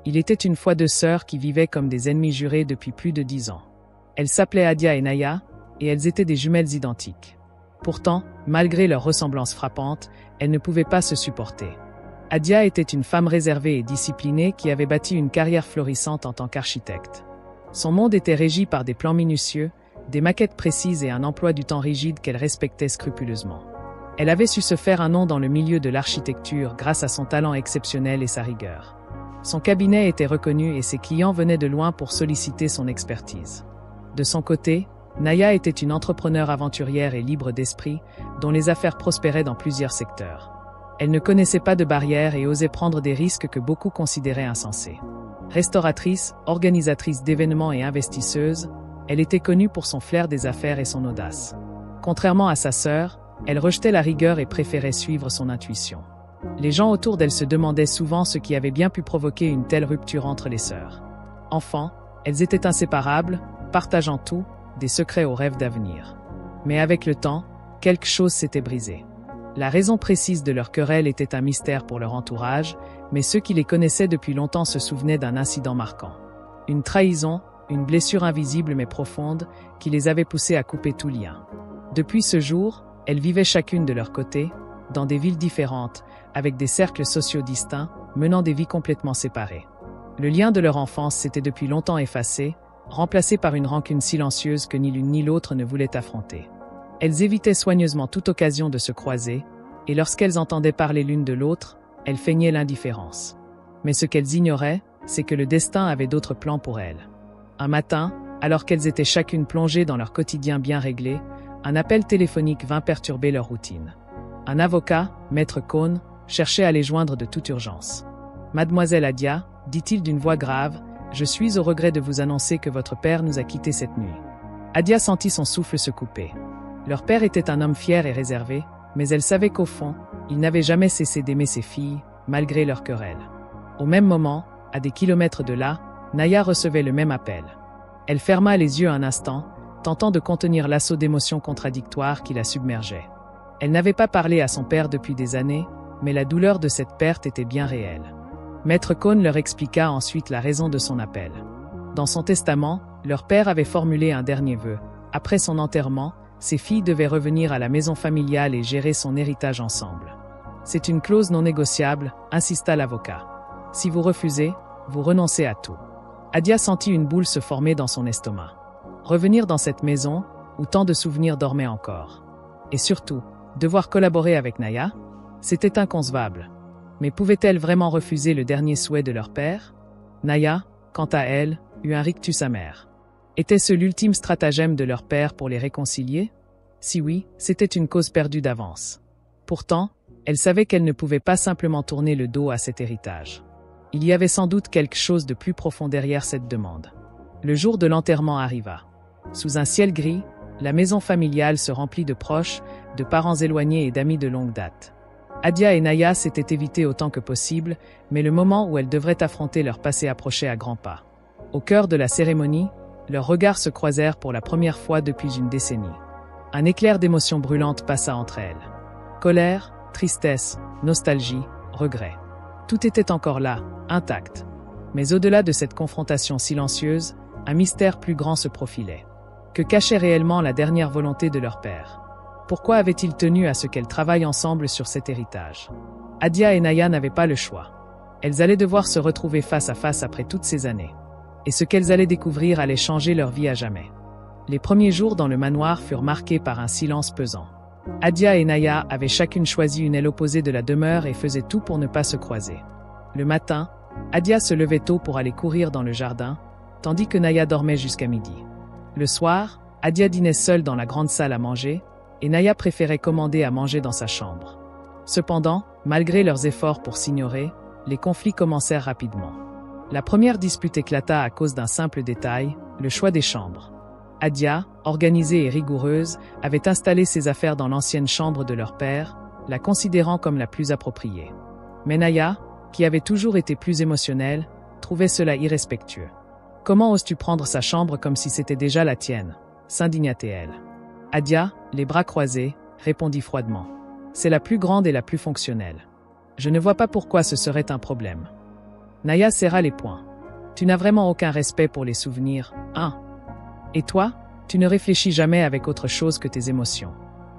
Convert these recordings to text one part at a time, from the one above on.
Il était une fois deux sœurs qui vivaient comme des ennemies jurées depuis plus de 10 ans. Elles s'appelaient Adia et Naya, et elles étaient des jumelles identiques. Pourtant, malgré leur ressemblance frappante, elles ne pouvaient pas se supporter. Adia était une femme réservée et disciplinée qui avait bâti une carrière florissante en tant qu'architecte. Son monde était régi par des plans minutieux, des maquettes précises et un emploi du temps rigide qu'elle respectait scrupuleusement. Elle avait su se faire un nom dans le milieu de l'architecture grâce à son talent exceptionnel et sa rigueur. Son cabinet était reconnu et ses clients venaient de loin pour solliciter son expertise. De son côté, Naya était une entrepreneure aventurière et libre d'esprit, dont les affaires prospéraient dans plusieurs secteurs. Elle ne connaissait pas de barrières et osait prendre des risques que beaucoup considéraient insensés. Restauratrice, organisatrice d'événements et investisseuse, elle était connue pour son flair des affaires et son audace. Contrairement à sa sœur, elle rejetait la rigueur et préférait suivre son intuition. Les gens autour d'elle se demandaient souvent ce qui avait bien pu provoquer une telle rupture entre les sœurs. Enfants, elles étaient inséparables, partageant tout, des secrets aux rêves d'avenir. Mais avec le temps, quelque chose s'était brisé. La raison précise de leur querelle était un mystère pour leur entourage, mais ceux qui les connaissaient depuis longtemps se souvenaient d'un incident marquant. Une trahison, une blessure invisible mais profonde, qui les avait poussés à couper tout lien. Depuis ce jour, elles vivaient chacune de leur côté, dans des villes différentes, avec des cercles sociaux distincts, menant des vies complètement séparées. Le lien de leur enfance s'était depuis longtemps effacé, remplacé par une rancune silencieuse que ni l'une ni l'autre ne voulait affronter. Elles évitaient soigneusement toute occasion de se croiser, et lorsqu'elles entendaient parler l'une de l'autre, elles feignaient l'indifférence. Mais ce qu'elles ignoraient, c'est que le destin avait d'autres plans pour elles. Un matin, alors qu'elles étaient chacune plongées dans leur quotidien bien réglé, un appel téléphonique vint perturber leur routine. Un avocat, Maître Cohn, cherchait à les joindre de toute urgence. « Mademoiselle Adia, dit-il d'une voix grave, je suis au regret de vous annoncer que votre père nous a quittés cette nuit. » Adia sentit son souffle se couper. Leur père était un homme fier et réservé, mais elle savait qu'au fond, il n'avait jamais cessé d'aimer ses filles, malgré leur querelle. Au même moment, à des kilomètres de là, Naya recevait le même appel. Elle ferma les yeux un instant, tentant de contenir l'assaut d'émotions contradictoires qui la submergeait. Elle n'avait pas parlé à son père depuis des années, mais la douleur de cette perte était bien réelle. Maître Cohn leur expliqua ensuite la raison de son appel. Dans son testament, leur père avait formulé un dernier vœu. Après son enterrement, ses filles devaient revenir à la maison familiale et gérer son héritage ensemble. « C'est une clause non négociable », insista l'avocat. « Si vous refusez, vous renoncez à tout. » Adia sentit une boule se former dans son estomac. Revenir dans cette maison, où tant de souvenirs dormaient encore. Et surtout, devoir collaborer avec Naya, c'était inconcevable. Mais pouvait-elle vraiment refuser le dernier souhait de leur père? Naya, quant à elle, eut un rictus amer. Était-ce l'ultime stratagème de leur père pour les réconcilier? Si oui, c'était une cause perdue d'avance. Pourtant, elle savait qu'elle ne pouvait pas simplement tourner le dos à cet héritage. Il y avait sans doute quelque chose de plus profond derrière cette demande. Le jour de l'enterrement arriva. Sous un ciel gris, la maison familiale se remplit de proches, de parents éloignés et d'amis de longue date. Adia et Naya s'étaient évitées autant que possible, mais le moment où elles devraient affronter leur passé approchait à grands pas. Au cœur de la cérémonie, leurs regards se croisèrent pour la première fois depuis une décennie. Un éclair d'émotion brûlante passa entre elles. Colère, tristesse, nostalgie, regret. Tout était encore là, intact. Mais au-delà de cette confrontation silencieuse, un mystère plus grand se profilait. Que cachait réellement la dernière volonté de leur père? Pourquoi avait-il tenu à ce qu'elles travaillent ensemble sur cet héritage? Adia et Naya n'avaient pas le choix. Elles allaient devoir se retrouver face à face après toutes ces années. Et ce qu'elles allaient découvrir allait changer leur vie à jamais. Les premiers jours dans le manoir furent marqués par un silence pesant. Adia et Naya avaient chacune choisi une aile opposée de la demeure et faisaient tout pour ne pas se croiser. Le matin, Adia se levait tôt pour aller courir dans le jardin, tandis que Naya dormait jusqu'à midi. Le soir, Adia dînait seule dans la grande salle à manger, et Naya préférait commander à manger dans sa chambre. Cependant, malgré leurs efforts pour s'ignorer, les conflits commencèrent rapidement. La première dispute éclata à cause d'un simple détail, le choix des chambres. Adia, organisée et rigoureuse, avait installé ses affaires dans l'ancienne chambre de leur père, la considérant comme la plus appropriée. Mais Naya, qui avait toujours été plus émotionnelle, trouvait cela irrespectueux. « Comment oses-tu prendre sa chambre comme si c'était déjà la tienne » s'indigna-t-elle. Adia, les bras croisés, répondit froidement. « C'est la plus grande et la plus fonctionnelle. Je ne vois pas pourquoi ce serait un problème. » Naya serra les poings. Tu n'as vraiment aucun respect pour les souvenirs, hein? Et toi, tu ne réfléchis jamais avec autre chose que tes émotions,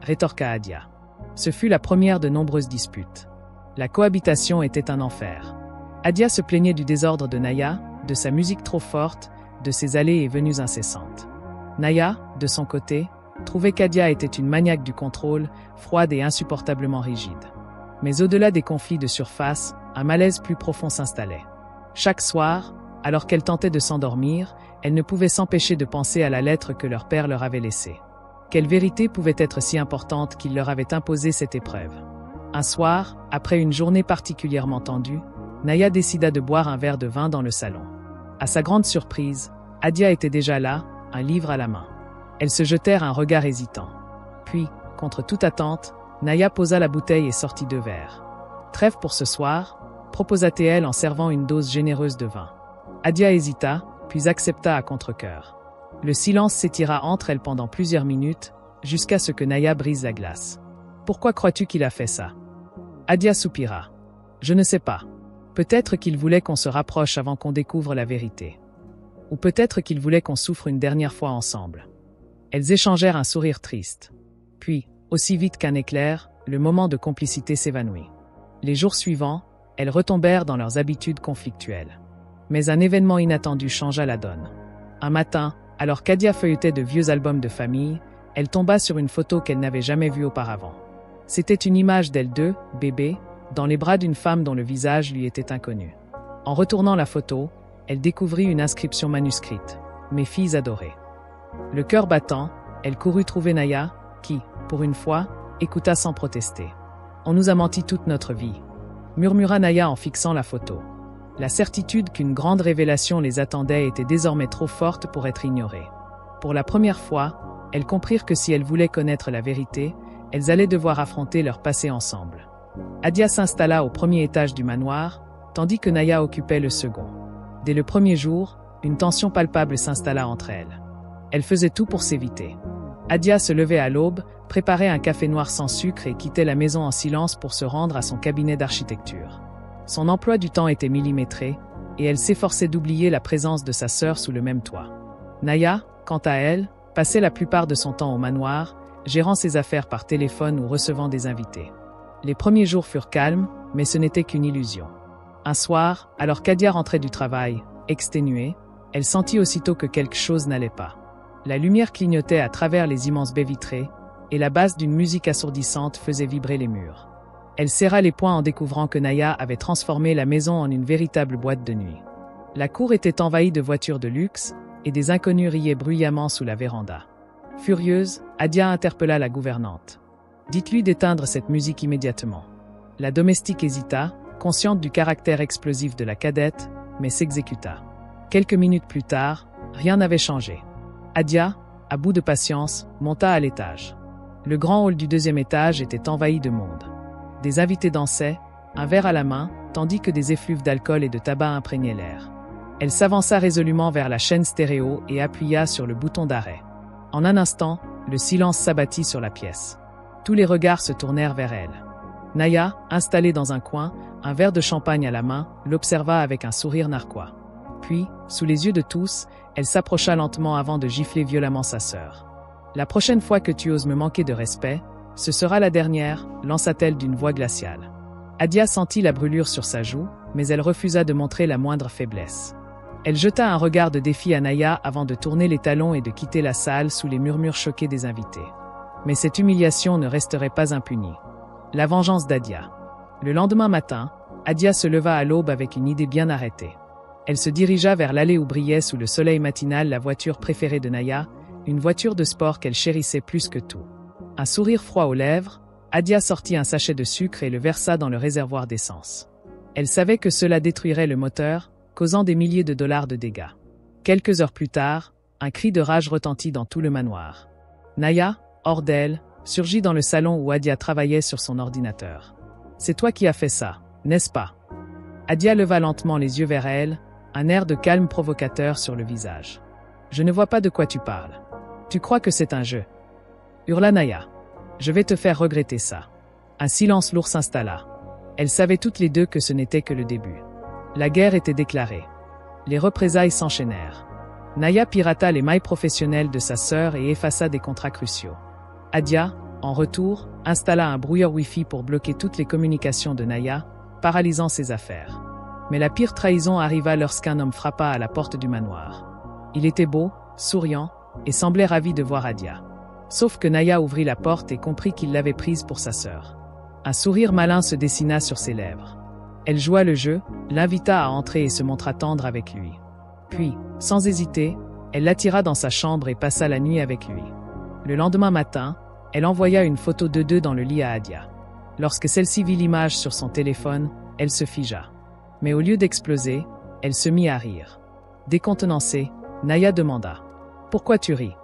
rétorqua Adia. Ce fut la première de nombreuses disputes. La cohabitation était un enfer. Adia se plaignait du désordre de Naya, de sa musique trop forte, de ses allées et venues incessantes. Naya, de son côté, trouvait qu'Adia était une maniaque du contrôle, froide et insupportablement rigide. Mais au-delà des conflits de surface, un malaise plus profond s'installait. Chaque soir, alors qu'elle tentait de s'endormir, elle ne pouvait s'empêcher de penser à la lettre que leur père leur avait laissée. Quelle vérité pouvait être si importante qu'il leur avait imposé cette épreuve? Un soir, après une journée particulièrement tendue, Naya décida de boire un verre de vin dans le salon. À sa grande surprise, Adia était déjà là, un livre à la main. Elles se jetèrent un regard hésitant. Puis, contre toute attente, Naya posa la bouteille et sortit 2 verres. « Trêve pour ce soir », proposa-t-elle en servant une dose généreuse de vin. Adia hésita, puis accepta à contre-cœur. Le silence s'étira entre elles pendant plusieurs minutes, jusqu'à ce que Naya brise la glace. « Pourquoi crois-tu qu'il a fait ça ?» Adia soupira. « Je ne sais pas. Peut-être qu'il voulait qu'on se rapproche avant qu'on découvre la vérité. Ou peut-être qu'il voulait qu'on souffre une dernière fois ensemble. » Elles échangèrent un sourire triste. Puis, aussi vite qu'un éclair, le moment de complicité s'évanouit. Les jours suivants, elles retombèrent dans leurs habitudes conflictuelles. Mais un événement inattendu changea la donne. Un matin, alors qu'Adia feuilletait de vieux albums de famille, elle tomba sur une photo qu'elle n'avait jamais vue auparavant. C'était une image d'elle deux, bébé, dans les bras d'une femme dont le visage lui était inconnu. En retournant la photo, elle découvrit une inscription manuscrite. « Mes filles adorées ». Le cœur battant, elle courut trouver Naya, qui, pour une fois, écouta sans protester. « On nous a menti toute notre vie », murmura Naya en fixant la photo. La certitude qu'une grande révélation les attendait était désormais trop forte pour être ignorée. Pour la première fois, elles comprirent que si elles voulaient connaître la vérité, elles allaient devoir affronter leur passé ensemble. Adia s'installa au premier étage du manoir, tandis que Naya occupait le second. Dès le premier jour, une tension palpable s'installa entre elles. Elle faisait tout pour s'éviter. Adia se levait à l'aube, préparait un café noir sans sucre et quittait la maison en silence pour se rendre à son cabinet d'architecture. Son emploi du temps était millimétré, et elle s'efforçait d'oublier la présence de sa sœur sous le même toit. Naya, quant à elle, passait la plupart de son temps au manoir, gérant ses affaires par téléphone ou recevant des invités. Les premiers jours furent calmes, mais ce n'était qu'une illusion. Un soir, alors qu'Adia rentrait du travail, exténuée, elle sentit aussitôt que quelque chose n'allait pas. La lumière clignotait à travers les immenses baies vitrées, et la basse d'une musique assourdissante faisait vibrer les murs. Elle serra les poings en découvrant que Naya avait transformé la maison en une véritable boîte de nuit. La cour était envahie de voitures de luxe, et des inconnus riaient bruyamment sous la véranda. Furieuse, Adia interpella la gouvernante. « Dites-lui d'éteindre cette musique immédiatement. » La domestique hésita, consciente du caractère explosif de la cadette, mais s'exécuta. Quelques minutes plus tard, rien n'avait changé. Adia, à bout de patience, monta à l'étage. Le grand hall du 2e étage était envahi de monde. Des invités dansaient, un verre à la main, tandis que des effluves d'alcool et de tabac imprégnaient l'air. Elle s'avança résolument vers la chaîne stéréo et appuya sur le bouton d'arrêt. En un instant, le silence s'abattit sur la pièce. Tous les regards se tournèrent vers elle. Naya, installée dans un coin, un verre de champagne à la main, l'observa avec un sourire narquois. Puis, sous les yeux de tous, elle s'approcha lentement avant de gifler violemment sa sœur. « La prochaine fois que tu oses me manquer de respect, ce sera la dernière, lança-t-elle d'une voix glaciale. Adia sentit la brûlure sur sa joue, mais elle refusa de montrer la moindre faiblesse. Elle jeta un regard de défi à Naya avant de tourner les talons et de quitter la salle sous les murmures choqués des invités. Mais cette humiliation ne resterait pas impunie. La vengeance d'Adia. Le lendemain matin, Adia se leva à l'aube avec une idée bien arrêtée. Elle se dirigea vers l'allée où brillait sous le soleil matinal la voiture préférée de Naya, une voiture de sport qu'elle chérissait plus que tout. Un sourire froid aux lèvres, Adia sortit un sachet de sucre et le versa dans le réservoir d'essence. Elle savait que cela détruirait le moteur, causant des milliers de dollars de dégâts. Quelques heures plus tard, un cri de rage retentit dans tout le manoir. Naya, hors d'elle, surgit dans le salon où Adia travaillait sur son ordinateur. « C'est toi qui as fait ça, n'est-ce pas ?» Adia leva lentement les yeux vers elle, un air de calme provocateur sur le visage. « Je ne vois pas de quoi tu parles. Tu crois que c'est un jeu ?» hurla Naya. « Je vais te faire regretter ça. » Un silence lourd s'installa. Elles savaient toutes les deux que ce n'était que le début. La guerre était déclarée. Les représailles s'enchaînèrent. Naya pirata les mailles professionnelles de sa sœur et effaça des contrats cruciaux. Adia, en retour, installa un brouilleur Wi-Fi pour bloquer toutes les communications de Naya, paralysant ses affaires. Mais la pire trahison arriva lorsqu'un homme frappa à la porte du manoir. Il était beau, souriant, et semblait ravi de voir Adia. Sauf que Naya ouvrit la porte et comprit qu'il l'avait prise pour sa sœur. Un sourire malin se dessina sur ses lèvres. Elle joua le jeu, l'invita à entrer et se montra tendre avec lui. Puis, sans hésiter, elle l'attira dans sa chambre et passa la nuit avec lui. Le lendemain matin, elle envoya une photo d'eux deux dans le lit à Adia. Lorsque celle-ci vit l'image sur son téléphone, elle se figea. Mais au lieu d'exploser, elle se mit à rire. Décontenancée, Naya demanda « Pourquoi tu ris ?»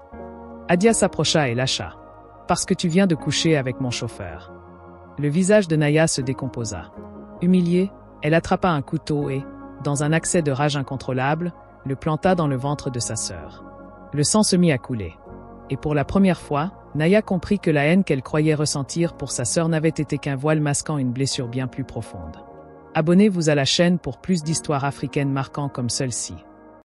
Adia s'approcha et lâcha « Parce que tu viens de coucher avec mon chauffeur. » Le visage de Naya se décomposa. Humiliée, elle attrapa un couteau et, dans un accès de rage incontrôlable, le planta dans le ventre de sa sœur. Le sang se mit à couler. Et pour la première fois, Naya comprit que la haine qu'elle croyait ressentir pour sa sœur n'avait été qu'un voile masquant une blessure bien plus profonde. Abonnez-vous à la chaîne pour plus d'histoires africaines marquantes comme celle-ci.